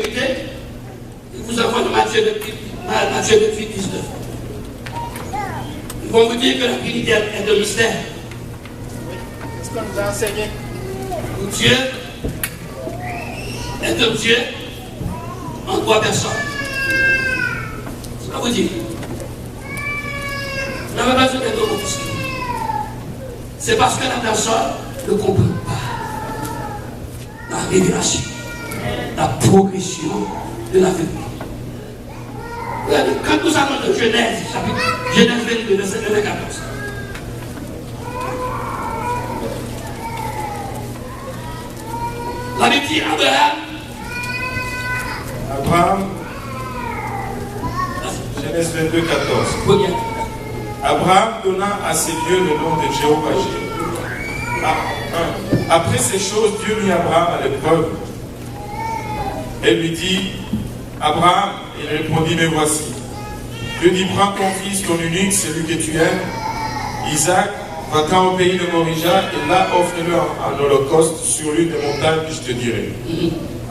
Il vous envoie dans Matthieu 28, 19. Ils vont vous dire que la Trinité est de mystère. C'est ce qu'on nous a enseigné. Dieu est un Dieu en 3 personnes. Ça vous dit. Vous n'avez pas besoin d'être offusqué. C'est parce que la personne ne comprend pas la révélation, la progression de la vérité. Regardez, quand nous allons de Genèse, Genèse 22, verset 9 et 14. La Bible dit Abraham, Genèse 22, 14. Abraham donna à ces lieux le nom de Jéhovah Jireh. Après ces choses, Dieu mit Abraham à l'épreuve et lui dit, Abraham, il répondit, me voici. Dieu dit, prends ton fils, ton unique, celui que tu aimes, Isaac, va-t'en au pays de Morija, et là offre-le en holocauste sur l'une des montagnes que je te dirai.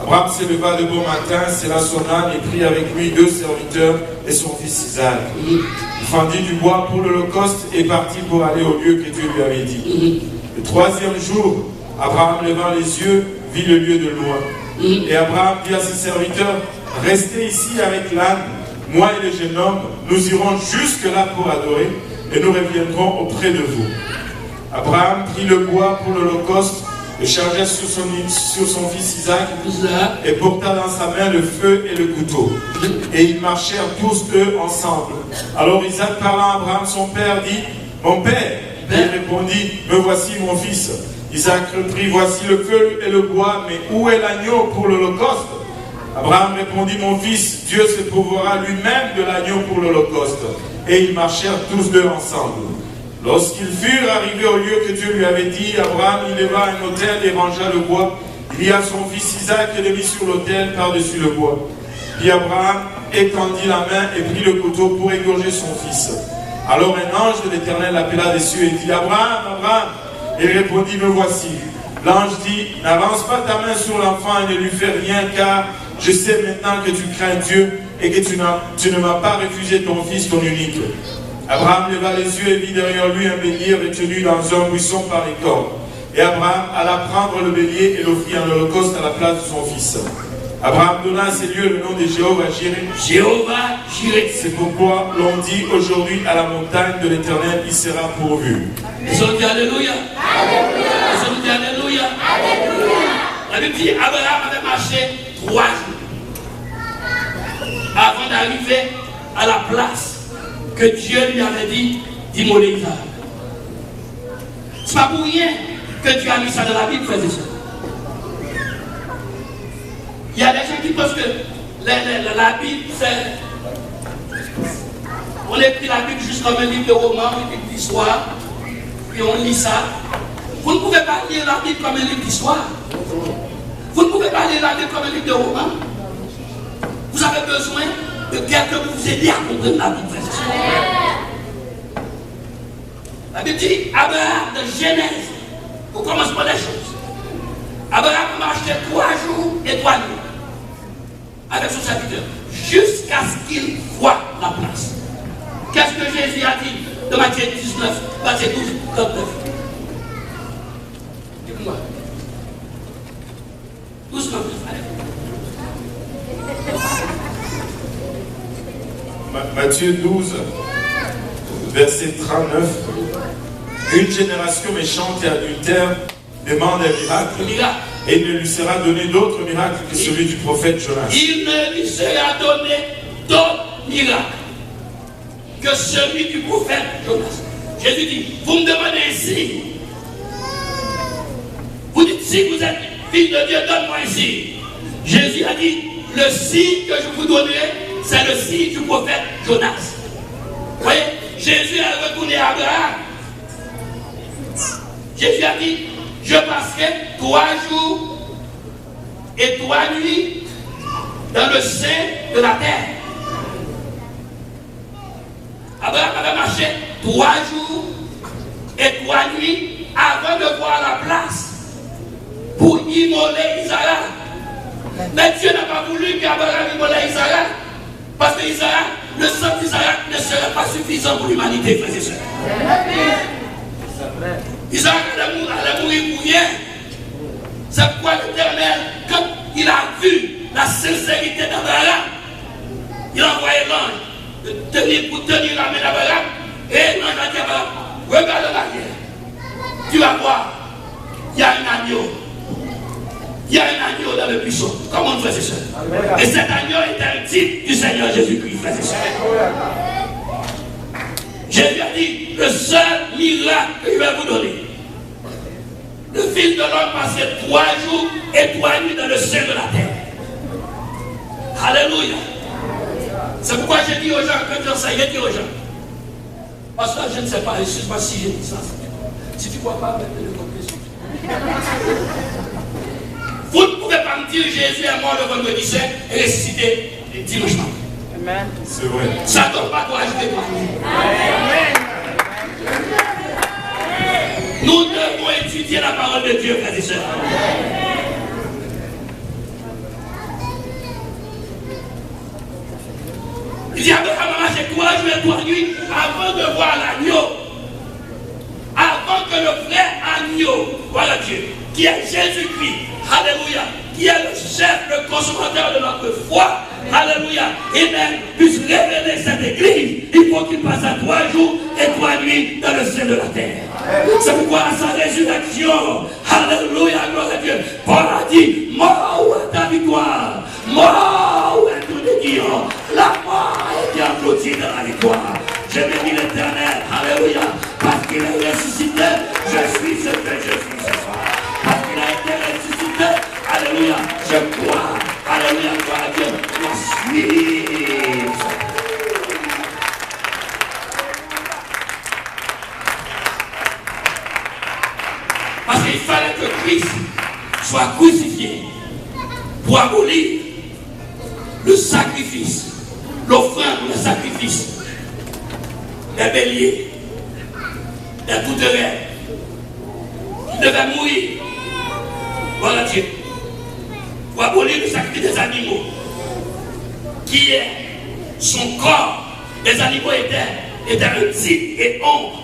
Abraham se leva de bon matin, sella son âne et prit avec lui 2 serviteurs et son fils Isaac. Il fendit du bois pour l'holocauste et partit pour aller au lieu que Dieu lui avait dit. Le 3e jour, Abraham levant les yeux, vit le lieu de loin. Et Abraham dit à ses serviteurs, restez ici avec l'âne, moi et le jeune homme, nous irons jusque-là pour adorer et nous reviendrons auprès de vous. Abraham prit le bois pour l'holocauste, le chargea sur son fils Isaac et porta dans sa main le feu et le couteau. Et ils marchèrent tous deux ensemble. Alors Isaac parlant à Abraham, son père, dit, mon père. Il répondit, me voici mon fils. Isaac reprit, voici le feu et le bois, mais où est l'agneau pour l'holocauste? Abraham répondit, mon fils, Dieu se pourvoira lui-même de l'agneau pour l'holocauste. Et ils marchèrent tous deux ensemble. Lorsqu'ils furent arrivés au lieu que Dieu lui avait dit, Abraham y leva un autel et rangea le bois. Il y a son fils Isaac et le mit sur l'autel par-dessus le bois. Puis Abraham étendit la main et prit le couteau pour égorger son fils. Alors un ange de l'Éternel l'appela des cieux et dit, Abraham, Abraham. Il répondit, me voici. L'ange dit, n'avance pas ta main sur l'enfant et ne lui fais rien, car je sais maintenant que tu crains Dieu et que tu ne m'as pas refusé ton fils, ton unique. Abraham leva les yeux et vit derrière lui un bélier retenu dans un buisson par les cornes. Et Abraham alla prendre le bélier et l'offrit en holocauste à la place de son fils. Abraham donna à ces lieux le nom de Jéhovah Jireh. Jéhovah Jireh. C'est pourquoi l'on dit aujourd'hui à la montagne de l'Éternel, il sera pourvu. Ils ont dit Alléluia. Alléluia. Ils ont dit Alléluia. Alléluia. La Bible dit Abraham avait marché 3 jours avant d'arriver à la place que Dieu lui avait dit d'immoler Isaac. C'est pas pour rien que Dieu a mis ça dans la Bible, frères et sœurs. Il y a des gens qui pensent que la Bible, c'est... On écrit la Bible juste comme un livre de roman, un livre d'histoire, puis on lit ça. Vous ne pouvez pas lire la Bible comme un livre d'histoire. Vous ne pouvez pas lire la Bible comme un livre de roman. Vous avez besoin de quelqu'un pour vous aider à comprendre la Bible, frères et sœurs. La Bible dit, Abraham de Genèse, au commencement des choses. Abraham marchait 3 jours et 3 nuits avec son serviteur, jusqu'à ce qu'il voie la place. Qu'est-ce que Jésus a dit dans Matthieu 19, verset 12, 39? Dites-moi. 12, 39, allez. Matthieu 12, verset 39. Une génération méchante et adultère demande un miracle. Et il ne lui sera donné d'autre miracle que celui du prophète Jonas. Il ne lui sera donné d'autre miracle que celui du prophète Jonas. Jésus dit, vous me demandez ici. Vous dites, si vous êtes fils de Dieu, donne-moi ici. Jésus a dit, le signe que je vous donnerai, c'est le signe du prophète Jonas. Vous voyez, Jésus a retourné à Abraham. Jésus a dit, je passerai 3 jours et 3 nuits dans le sein de la terre. Abraham avait marché 3 jours et 3 nuits avant de voir la place pour immoler Isaac. Mais Dieu n'a pas voulu qu'à suffisant pour l'humanité, frères et sœurs. Isaac allait mourir pour rien. C'est pourquoi l'Éternel, quand il a vu la sincérité d'Abraham, il a envoyé l'ange pour tenir la main d'Abraham. Et l'ange a dit à Abraham, regarde l'arrière. Tu vas voir, il y a un agneau. Il y a un agneau dans le buisson. Comment, frères et sœurs? Et cet agneau est un type du Seigneur Jésus-Christ, frères et sœurs. Jésus a dit, le seul miracle que je vais vous donner. Le Fils de l'homme passait 3 jours et 3 nuits dans le sein de la terre. Alléluia. C'est pourquoi j'ai dit aux gens, quand j'enseigne, j'ai dit aux gens, parce que je ne sais pas, je ne sais pas si j'ai dit ça. Si tu ne crois pas, mettez-le comme question. Vous ne pouvez pas me dire Jésus est mort le vendredi saint et ressuscité le dimanche matin. Amen. C'est vrai. Ça ne doit pas toi ajouter toi. Amen. Nous devons étudier la parole de Dieu, frères et sœurs. Il dit Abraham a marché 3 jours et 3 nuits avant de voir l'agneau. Avant que le vrai agneau, voilà Dieu, qui est Jésus-Christ, alléluia, qui est le chef, le consommateur de notre foi, alléluia, et même puisse révéler cette église, il faut qu'il passe à 3 jours et 3 nuits dans le sein de la terre. C'est pourquoi à sa résurrection, alléluia, gloire à Dieu, Paul a dit, mort où est ta victoire, mort où est ton aiguillon, la mort a été applaudie dans la victoire. Je bénis l'Éternel, alléluia, parce qu'il est ressuscité, je suis ce que je suis ce soir. Parce qu'il a été ressuscité, alléluia, je crois, alléluia, gloire à Dieu, je suis. Parce qu'il fallait que Christ soit crucifié pour abolir le sacrifice, l'offrande, le sacrifice des béliers, des tourterelles, qui devaient mourir. Voilà Dieu. Pour abolir le sacrifice des animaux, qui est son corps. Les animaux étaient un type et ombre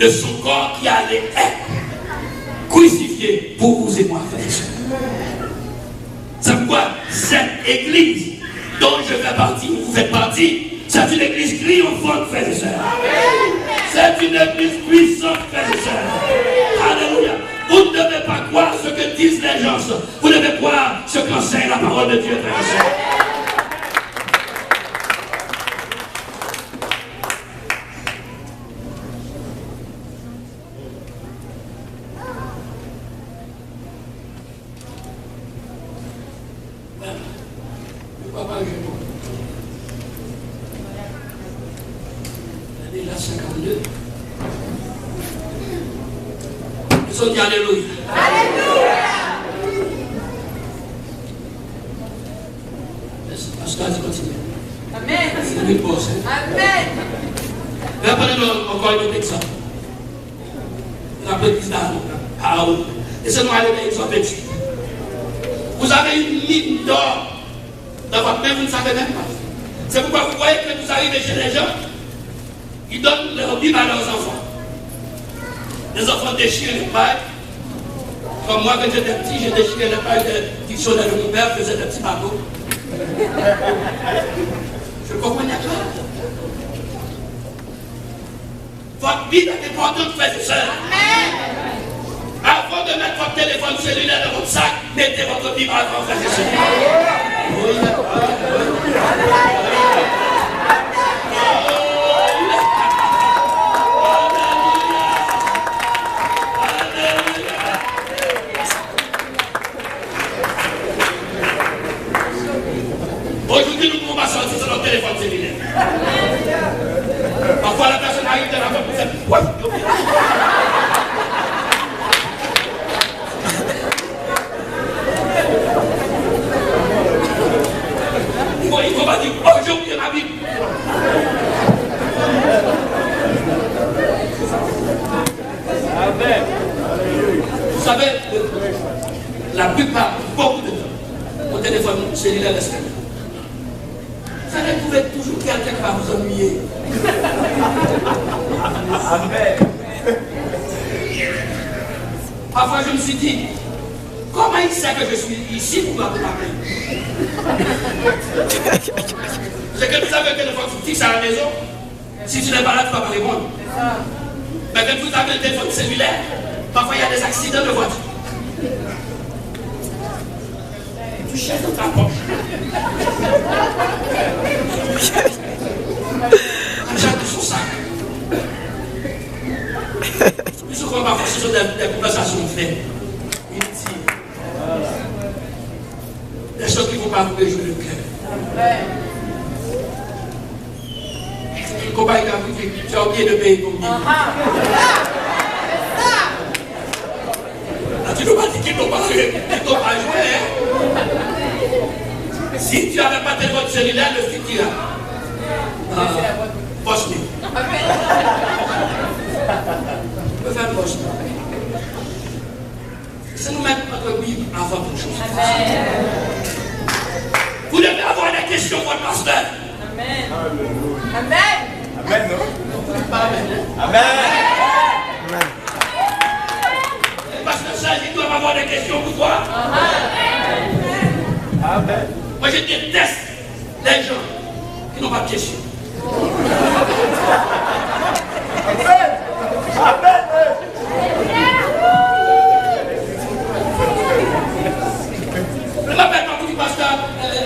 de son corps qui allait être crucifié pour vous et moi, frères et sœurs. C'est pourquoi cette église dont je fais partie, vous faites partie, c'est une église triomphante, frères et sœurs. C'est une église puissante, frères et sœurs. Alléluia. Vous ne devez pas croire ce que disent les gens. Vous devez croire ce qu'enseigne la parole de Dieu, frères et sœurs. Alléluia. Alléluia. Pascal, continue. Amen. C'est une pause. Amen. Je vais prendre encore un autre exemple. La petite dame. Laissez-moi aller dans l'exemple 28. Vous avez une mine d'or dans votre main, vous ne savez même pas. C'est pourquoi vous voyez que vous arrivez chez les gens, ils donnent leur Bible à leurs enfants. Les enfants déchirent les pages. Comme moi, quand j'étais petit, j'ai déchiré les pages de dictionnaire de mon père, faisait des petits bateaux. Je comprenais pas. Votre Bible est importante, frères et sœurs. Avant de mettre votre téléphone cellulaire dans votre sac, mettez votre Bible avant, frères et sœurs. Aujourd'hui, nous ne pouvons pas sortir sur notre téléphone cellulaire. Parfois, la personne arrive de la porte pour faire il faut pas dire aujourd'hui ma Bible. Vous savez, la plupart, beaucoup de temps, mon téléphone cellulaire reste là. Vous allez trouver toujours quelqu'un qui va vous ennuyer. Amen. Parfois, je me suis dit, comment il sait que je suis ici pour m'appeler? C'est que vous avez un téléphone fixe à la maison. Si tu n'es pas là, tu ne vas pas répondre. Mais quand vous avez un téléphone cellulaire, parfois il y a des accidents de voiture. Tu cherches dans ta poche. Comme ça, tout son sac. Plus souvent, parfois, ce sont des conversations faites. Inutiles. Des choses qui ne vont pas vous réjouir le cœur. Une compagnie qui a dit, tu as oublié de payer ton billet. Là, tu ne dois pas dire qu'ils n'ont pas joué. Hein? Si tu n'avais pas téléphone cellulaire, le fil tira. Poche-lui. On peut faire poche. C'est nous mettre notre Bible avant toute chose. Vous devez avoir des questions pour le pasteur. Amen. Amen. Amen, non? Amen. Amen. Le pasteur Serge, il doit avoir des questions pour toi. Amen. Moi, je déteste les gens qui n'ont pas de questions. Amen. Amen. Je m'appelle pas pour du pasteur.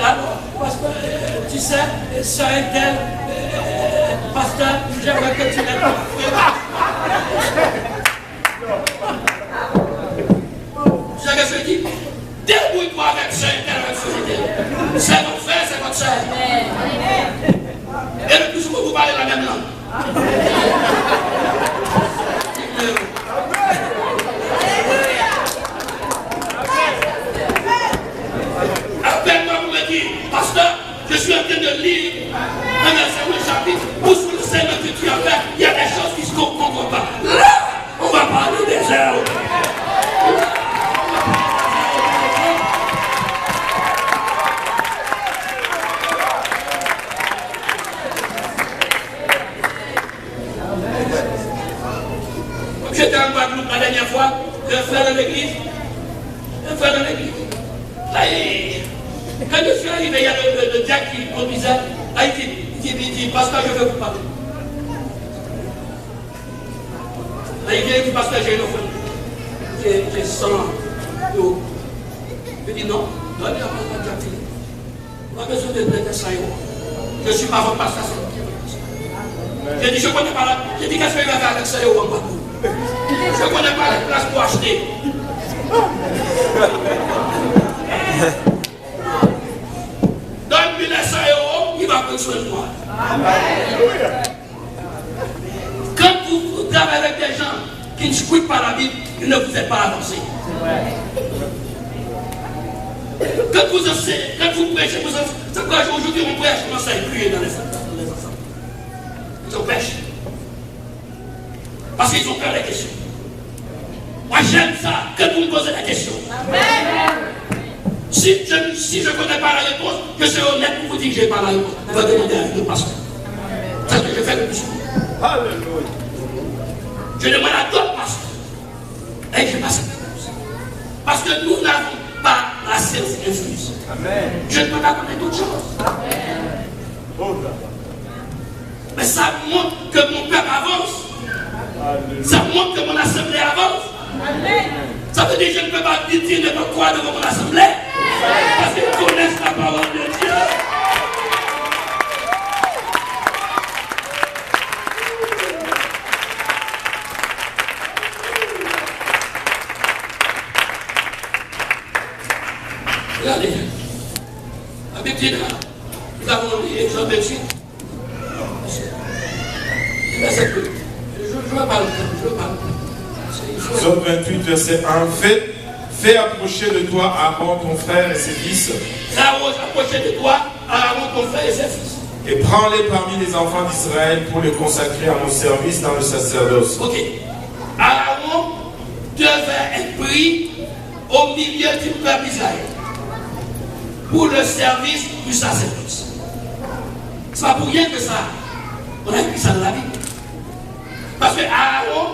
Alors, pasteur, tu sais, ça a été, pasteur, j'aimerais que tu l'aies pas. Tu sais ce que je dis? Débrouille-toi avec ça, avec société. C'est votre frère, c'est votre soeur. Et le plus souvent, vous parlez la même langue. Appelle-moi pour me dire, pasteur, je suis en train de lire un verset ou un chapitre où sur le Seigneur que tu as fait, il y a des choses qui ne se comprennent pas. Là, on va parler des heures. J'étais en Guadeloupe la dernière fois, un frère de l'église. Là, quand je suis arrivé, il y a le Jack qui conduisait. Là, il dit, pasteur, je veux vous parler. Là, il vient, il dit, pasteur, j'ai une offre. J'ai 100 euros. Je dis, non, donne-moi pas Jack. On a besoin de 100 euros. Je suis pas votre pasteur. J'ai dit, je ne connais pas là. J'ai dit, qu'est-ce qu'il va faire avec 100 euros en Guadeloupe? Je ne connais pas la place pour acheter. Donne-lui les 100 euros, il va prendre soin de moi. Quand vous travaillez avec des gens qui ne scrutent pas la Bible, ils ne vous aident pas à avancer. Quand vous prêchez, c'est pourquoi aujourd'hui on prêche, on commence à inclure dans les enfants. Ils prêchent. Parce qu'ils ont peur des questions. Moi j'aime ça, quand vous me posez la question. Amen. Si je ne connais pas la réponse, je serai honnête pour vous dire que je n'ai pas la réponse. On va demander à le pasteur. C'est ce que je fais le plus souvent. Alléluia. Je demande à d'autres pasteurs. Et je passe cette réponse. Parce que nous n'avons pas la science infuse. Amen. Je ne peux pas connaître d'autres choses. Amen. Mais ça montre que mon peuple avance. Ça montre que mon assemblée avance. Ça veut dire que je ne peux pas dire n'importe quoi devant mon assemblée. Parce qu'ils connaissent la parole de Dieu. Regardez. La Bible dit là, nous avons lu Jean 28. Verset 2. Je veux parler. Exode 28, verset 1. Fais approcher de toi Aaron, ton frère et ses fils. Approcher de toi Aaron, ton frère et ses fils. Et prends-les parmi les enfants d'Israël pour les consacrer à mon service dans le sacerdoce. Ok. Aaron devait être pris au milieu du peuple d'Israël pour le service du sacerdoce. C'est pas pour rien que ça. On a écrit ça dans la Bible. Parce que Aaron,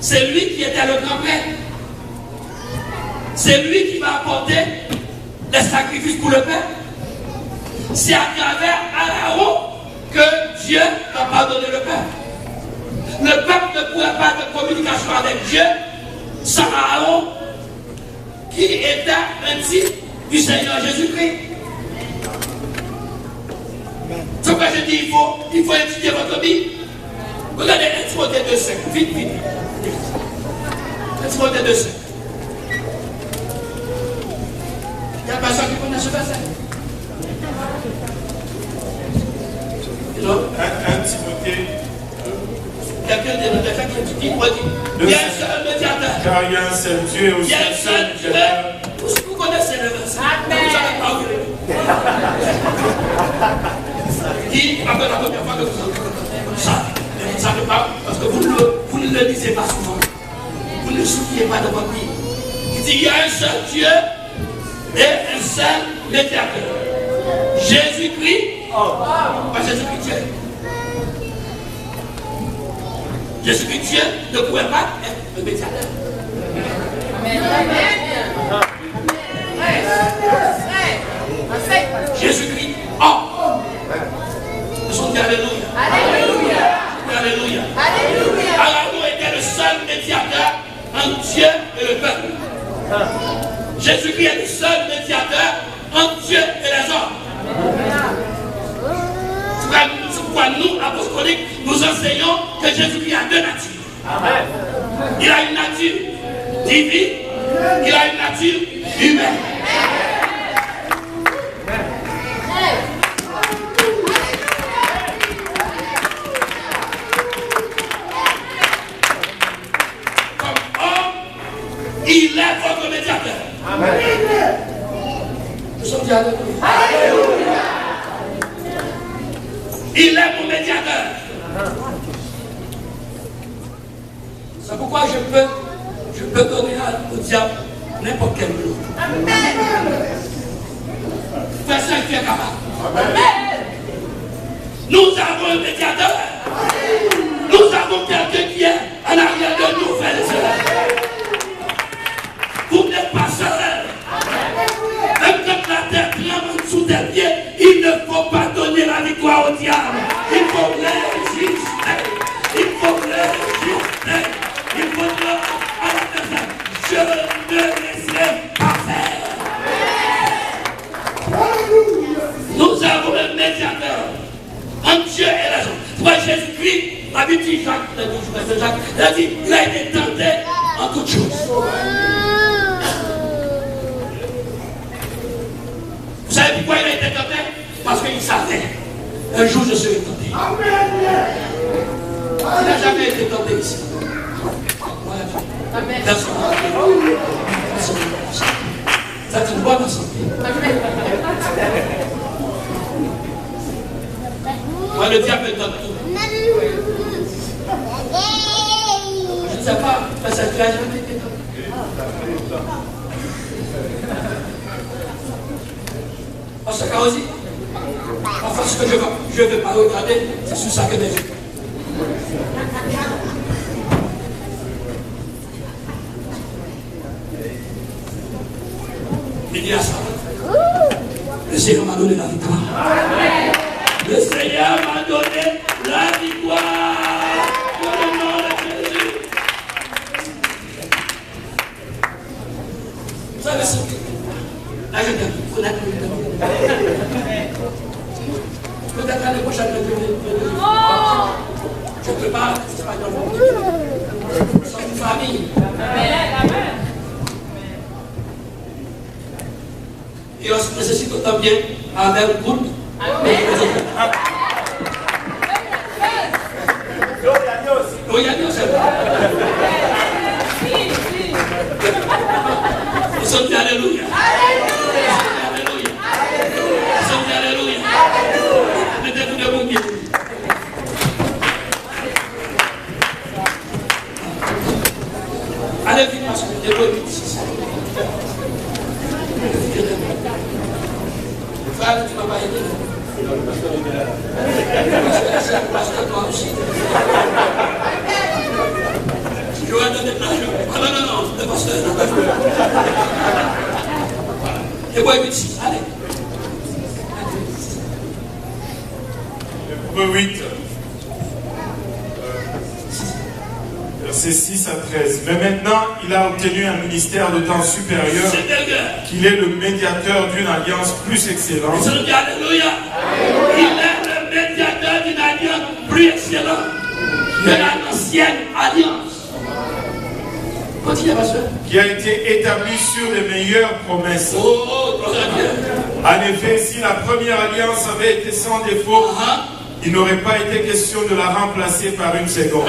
c'est lui qui était le grand-père. C'est lui qui va apporter les sacrifices pour le peuple. C'est à travers Aaron que Dieu va pardonner le peuple. Le peuple ne pourrait pas de communication avec Dieu sans Aaron, qui était un type du Seigneur Jésus-Christ. C'est pourquoi je dis il faut étudier votre Bible. Regardez 1 Timothée 2,5. Vite, vite. 1 Timothée 2,5. Il n'y a personne qui connaît ce verset. Non? 1 Timothée. Quelqu'un de notre fait qui dit, il y a un seul médiateur. Car il y a un seul Dieu et aussi Il y a un seul Dieu. Vous connaissez le verset. Vous savez pas où il est. Dit, après la première fois que vous entendez ça, vous ne savez pas, parce que vous ne le lisez pas souvent. Vous ne le souvenez pas de votre vie. Il dit, il y a un seul Dieu et un seul médiateur. Jésus-Christ, pas Jésus-Christ Dieu. Jésus-Christ Dieu ne pouvait pas être le médiateur. Jésus-Christ, nous sommes dit Alléluia. Alléluia. Aaron était le seul médiateur entre Dieu et le peuple. Jésus-Christ est le seul médiateur entre Dieu et les hommes. C'est pourquoi nous, apostoliques, nous enseignons que Jésus-Christ a deux natures. Il a une nature divine, il a une nature humaine. Comme homme, il est votre médiateur. Amen. Nous sommes dit Alléluia. Il est mon médiateur. C'est pourquoi je peux donner au diable n'importe quel nom. Personne qui est capable. Amen. Nous avons un médiateur. Nous avons quelqu'un qui est en arrière de nous, frères et sœurs. Vous n'êtes pas seuls. Même quand la terre tremble sous tes pieds, il ne faut pas donner la victoire au diable. Il faut résister. Il faut résister. Il faut dire à la personne, je ne laisserai pas faire. Nous avons un médiateur entre Dieu et les hommes. C'est pourquoi Jésus-Christ, la Bible dit Jacques, il a dit, il a été tenté en toutes choses. Vous savez pourquoi il a été tenté? Parce qu'il savait, un jour je serai tenté. Il n'a jamais été tenté ici. Personne. C'est une bonne santé. Moi, le diable est dans tout. Je ne sais pas, mais ça ne a jamais été tenté. Parce que aussi, enfin, ce que je ne vais pas regarder, c'est sur ça que mes yeux. Il dit à ça, le Seigneur m'a donné la victoire. Le Seigneur m'a donné la victoire. Dans le nom de Jésus. Vous savez ce que là, je t'ai dit, peut-être l'année prochaine, je prépare, c'est pas dans le monde. Nous sommes une famille. Et on se nécessite autant bien avec le groupe. Nous sommes dit Alléluia. Alléluia. Nous sommes dit Alléluia. Mettez-vous debout bien. Allez vite parce que je débrouille ici. Frère, tu ne m'as pas aidé. C'est un pasteur toi aussi. Je vais donner de l'argent. Ah non, non, non, le pasteur. Et moi, ici, allez. Hébreux 8, versets 6 à 13. Mais maintenant, il a obtenu un ministère de temps supérieur, qu'il est le médiateur d'une alliance plus excellente. Alléluia. Il est le médiateur d'une alliance plus excellente que l'ancienne alliance. Continue, pasteur. Qui a été établi sur les meilleures promesses. Oh, gloire à Dieu. En effet, si la première alliance avait été sans défaut, il n'aurait pas été question de la remplacer par une seconde.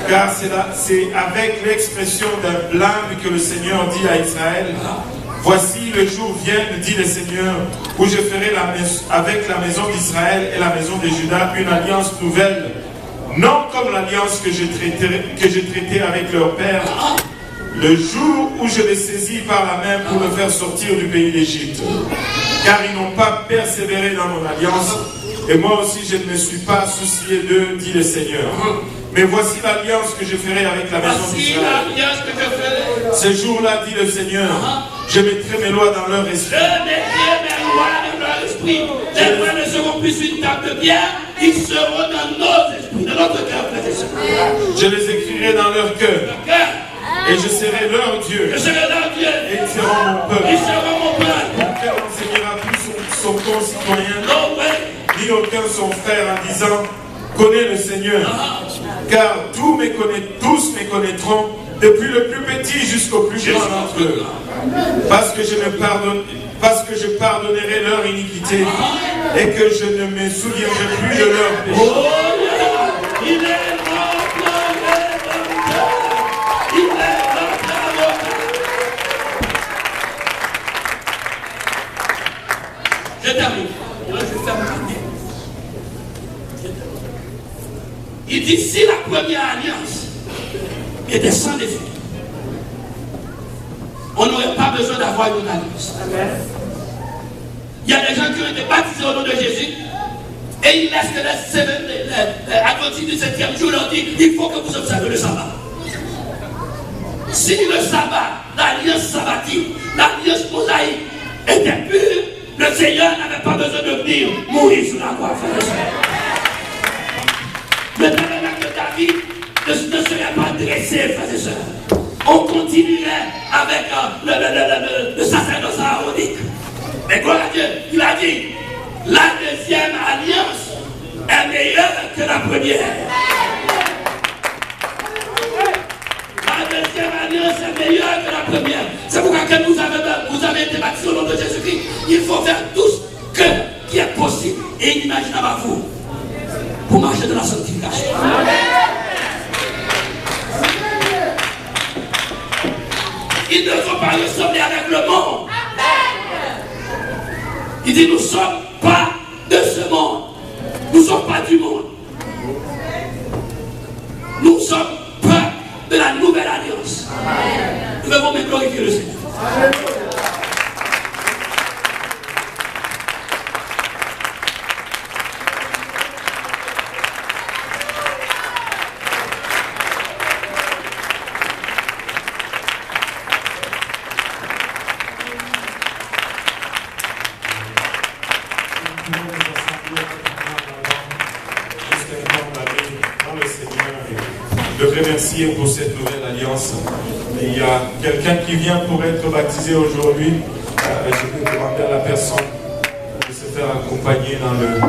Car c'est avec l'expression d'un blâme que le Seigneur dit à Israël: voici le jour vient, dit le Seigneur, où je ferai avec la maison d'Israël et la maison de Juda une alliance nouvelle, non comme l'alliance que j'ai traitée avec leur père, le jour où je les saisis par la main pour me faire sortir du pays d'Égypte. Car ils n'ont pas persévéré dans mon alliance, et moi aussi je ne me suis pas soucié d'eux, dit le Seigneur. Mais voici l'alliance que je ferai avec la maison d'Israël. Ce jour-là, dit le Seigneur, je mettrai mes lois dans leur esprit. Je mettrai mes lois dans leur esprit. Les lois ne seront plus une table de pierre, ils seront dans nos esprits, dans notre cœur, frères et sœurs. Je les écrirai dans leur cœur. Et je serai leur Dieu. Je serai leur Dieu. Et ils seront mon peuple. Ils seront mon peuple. Aucun n'enseignera plus son concitoyen, ni aucun son frère en disant: connais le Seigneur. Car tous me connaîtront, depuis le plus petit jusqu'au plus grand d'entre eux. Parce que je pardonnerai leur iniquité et que je ne me souviendrai plus de leur péché. Il est notre Rédempteur. Il est notre avocat. Je termine. Je ferme la Bible. Il dit, si la première alliance était sans défaut, on n'aurait pas besoin d'avoir une alliance. Il y a des gens qui ont été baptisés au nom de Jésus et ils laissent que les adventistes du 7e jour leur disent: il faut que vous observez le sabbat. Si le sabbat, l'alliance sabbatique, l'alliance mosaïque était pure, le Seigneur n'avait pas besoin de venir mourir sur la croix. Le tabernacle de David ne serait pas dressé, frères et sœurs. On continuerait avec le sacerdoce aaronique. Mais gloire à Dieu, il a dit: la deuxième alliance est meilleure que la première. La deuxième alliance est meilleure que la première. C'est pourquoi quand vous avez été baptisés au nom de Jésus-Christ, il faut faire tout ce qui est possible et inimaginable à vous pour marcher dans la sanctification. Il ne faut pas ressembler avec le monde. Il dit: nous ne sommes pas de ce monde. Nous ne sommes pas du monde. Nous sommes peuple de la nouvelle alliance. Nous devons même glorifier le Seigneur. De remercier pour cette nouvelle alliance. Et il y a quelqu'un qui vient pour être baptisé aujourd'hui. Je vais demander à la personne de se faire accompagner dans le